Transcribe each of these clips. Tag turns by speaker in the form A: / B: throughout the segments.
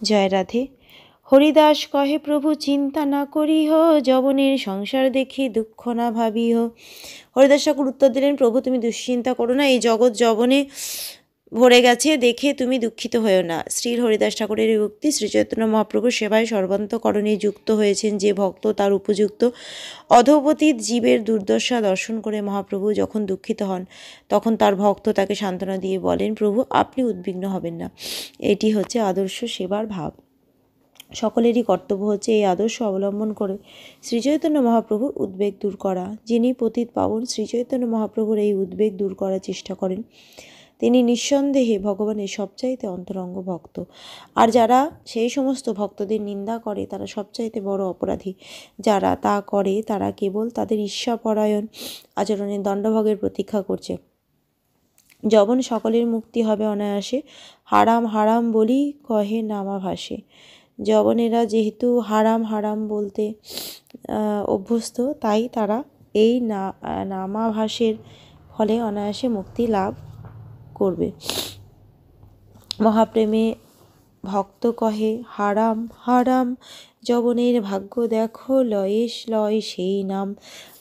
A: জয় রাধে। হরিদাস কহে প্রভু চিন্তা না করিহ, যবনের সংসার দেখি দুঃখ না ভাবিহ। হরিদাস ঠাকুর উত্তর দিলেন, প্রভু তুমি দুশ্চিন্তা করো না, এই জগৎ যবনে ভরে গেছে দেখে তুমি দুঃখিত হয়েও না। শ্রীর হরিদাস ঠাকুরের এই উক্তি শ্রীচৈতন্য মহাপ্রভুর সেবায় সর্বান্তকরণে যুক্ত হয়েছেন যে ভক্ত তার উপযুক্ত। অধপতিত জীবের দুর্দশা দর্শন করে মহাপ্রভু যখন দুঃখিত হন তখন তার ভক্ত তাকে সান্ত্বনা দিয়ে বলেন, প্রভু আপনি উদ্বিগ্ন হবেন না। এটি হচ্ছে আদর্শ সেবার ভাব। সকলেরই কর্তব্য হচ্ছে এই আদর্শ অবলম্বন করে শ্রীচৈতন্য মহাপ্রভুর উদ্বেগ দূর করা। যিনি পতিত পাবন শ্রীচৈতন্য মহাপ্রভুর এই উদ্বেগ দূর করার চেষ্টা করেন তিনি নিঃসন্দেহে ভগবানের সবচাইতে অন্তরঙ্গ ভক্ত। আর যারা সেই সমস্ত ভক্তদের নিন্দা করে তারা সবচাইতে বড় অপরাধী। যারা তা করে তারা কেবল তাদের ঈর্ষাপরায়ণ আচরণের দণ্ডভোগের প্রতীক্ষা করছে। যবন সকলের মুক্তি হবে অনায়াসে, হারাম হারাম বলি কহে নামা ভাসে। যবনেরা যেহেতু হারাম হারাম বলতে অভ্যস্ত, তাই তারা এই নামাভাসের ফলে অনায়াসে মুক্তি লাভ করবে। মহাপ্রেমে ভক্ত কহে হারাম হারাম, যবনের ভাগ্য দেখো লয়েশ লয় সেই নাম।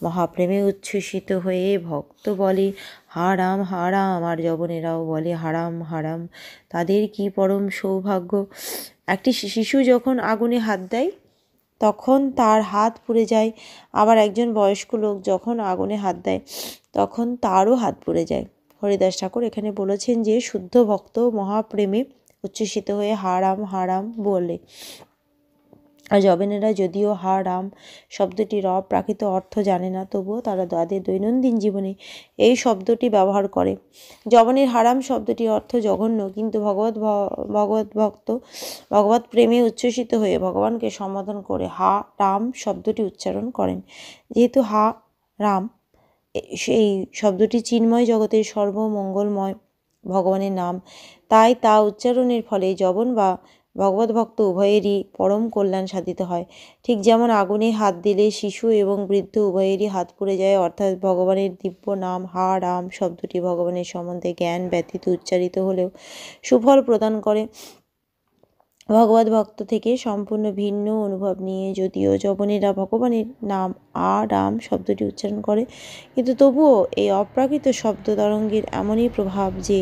A: মহাপ্রেমে উচ্ছ্বসিত হয়ে ভক্ত বলে হারাম হারাম, আর যবনেরাও বলে হারাম হারাম। তাদের কি পরম সৌভাগ্য। একটি শিশু যখন আগুনে হাত দেয় তখন তার হাত পুড়ে যায়, আবার একজন বয়স্ক লোক যখন আগুনে হাত দেয় তখন তারও হাত পুড়ে যায়। হরিদাস ঠাকুর এখানে বলেছেন যে শুদ্ধ ভক্ত মহাপ্রেমে উচ্ছ্বসিত হয়ে হারাম হারাম বলে। আর যবনেরা যদিও হারাম শব্দটির অপ্রাকৃত অর্থ জানে না, তবুও তারা তাদের দৈনন্দিন জীবনে এই শব্দটি ব্যবহার করে। যবনের হারাম শব্দটির অর্থ জঘন্য, কিন্তু ভগবত প্রেমে উচ্ছ্বসিত হয়ে ভগবানকে সম্বোধন করে হা রাম শব্দটি উচ্চারণ করেন। যেহেতু হা রাম সেই শব্দটি চিন্ময় জগতের সর্বমঙ্গলময় ভগবানের নাম, তাই তা উচ্চারণের ফলে যবন বা ভগবত ভক্ত উভয়েরই পরম কল্যাণ সাধিত হয়। ঠিক যেমন আগুনে হাত দিলে শিশু এবং বৃদ্ধ উভয়েরই হাত পুড়ে যায়, অর্থাৎ ভগবানের দিব্য নাম হা রাম শব্দটি ভগবানের সম্বন্ধে জ্ঞান ব্যতীত উচ্চারিত হলেও সুফল প্রদান করে। ভগবত ভক্ত থেকে সম্পূর্ণ ভিন্ন অনুভব নিয়ে যদিও যবনেরা ভগবানের নাম আ রাম শব্দটি উচ্চারণ করে, কিন্তু তবুও এই অপ্রাকৃত শব্দ তরঙ্গের এমনই প্রভাব যে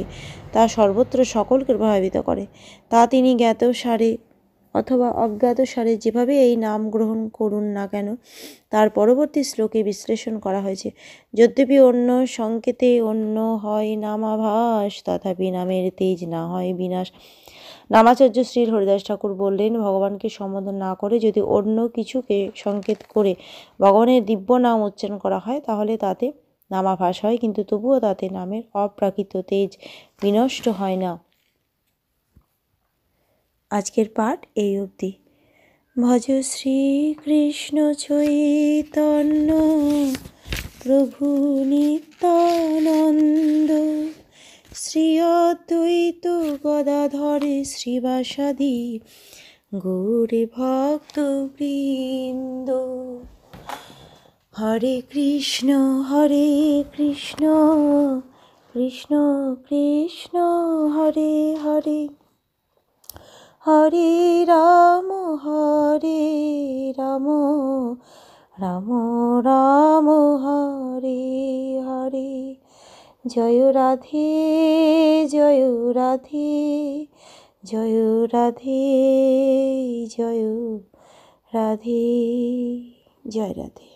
A: তা সর্বত্র সকলকে প্রভাবিত করে। তা তিনি জ্ঞাতসারে অথবা অজ্ঞাতসারে যেভাবে এই নাম গ্রহণ করুন না কেন তার পরবর্তী শ্লোকে বিশ্লেষণ করা হয়েছে। যদ্যপি অন্য সংকেতে অন্য হয় নামাভাস, তথাপি নামের তেজ না হয় বিনাশ। নামাচার্য শ্রী হরিদাস ঠাকুর বললেন, ভগবানকে সম্বোধন না করে যদি অন্য কিছুকে সংকেত করে ভগবানের দিব্য নাম উচ্চারণ করা হয় তাহলে তাতে নামাভাস হয়, কিন্তু তবুও তাতে নামের অপ্রাকৃত তেজ বিনষ্ট হয় না। আজকের পাঠ এই অবধি। ভজ শ্রীকৃষ্ণ চৈতন্য প্রভু নিত্যানন্দ, শ্রী অদ্বৈত গদাধর শ্রীবাসাদি গৌরে ভক্তবৃন্দ। হরে কৃষ্ণ কৃষ্ণ কৃষ্ণ হরে হরে, হরে রাম রাম রাম হরে হরে। জয় রাধে জয় রাধে জয় রাধে জয় রাধে, জয় রাধে।